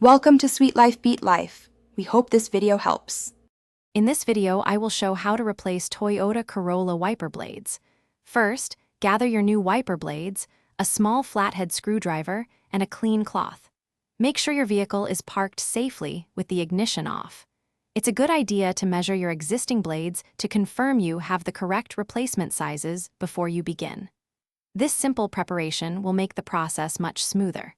Welcome to Sweet Life Beat Life. We hope this video helps. In this video, I will show how to replace Toyota Corolla wiper blades. First, gather your new wiper blades, a small flathead screwdriver, and a clean cloth. Make sure your vehicle is parked safely with the ignition off. It's a good idea to measure your existing blades to confirm you have the correct replacement sizes before you begin. This simple preparation will make the process much smoother.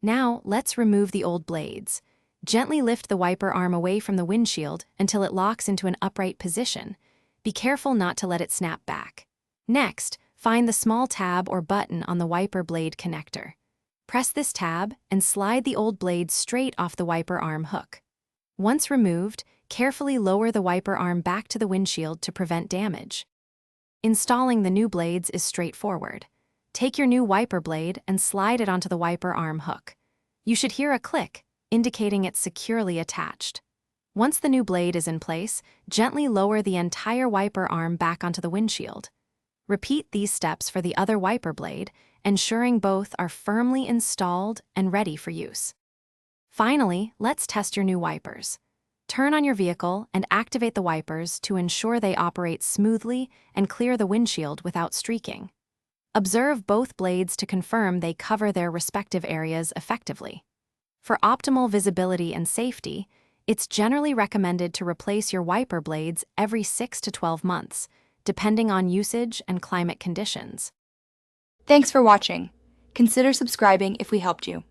Now, let's remove the old blades. Gently lift the wiper arm away from the windshield until it locks into an upright position. Be careful not to let it snap back. Next, find the small tab or button on the wiper blade connector. Press this tab and slide the old blade straight off the wiper arm hook. Once removed, carefully lower the wiper arm back to the windshield to prevent damage. Installing the new blades is straightforward. Take your new wiper blade and slide it onto the wiper arm hook. You should hear a click, indicating it's securely attached. Once the new blade is in place, gently lower the entire wiper arm back onto the windshield. Repeat these steps for the other wiper blade, ensuring both are firmly installed and ready for use. Finally, let's test your new wipers. Turn on your vehicle and activate the wipers to ensure they operate smoothly and clear the windshield without streaking. Observe both blades to confirm they cover their respective areas effectively. For optimal visibility and safety, it's generally recommended to replace your wiper blades every 6 to 12 months, depending on usage and climate conditions. Thanks for watching. Consider subscribing if we helped you.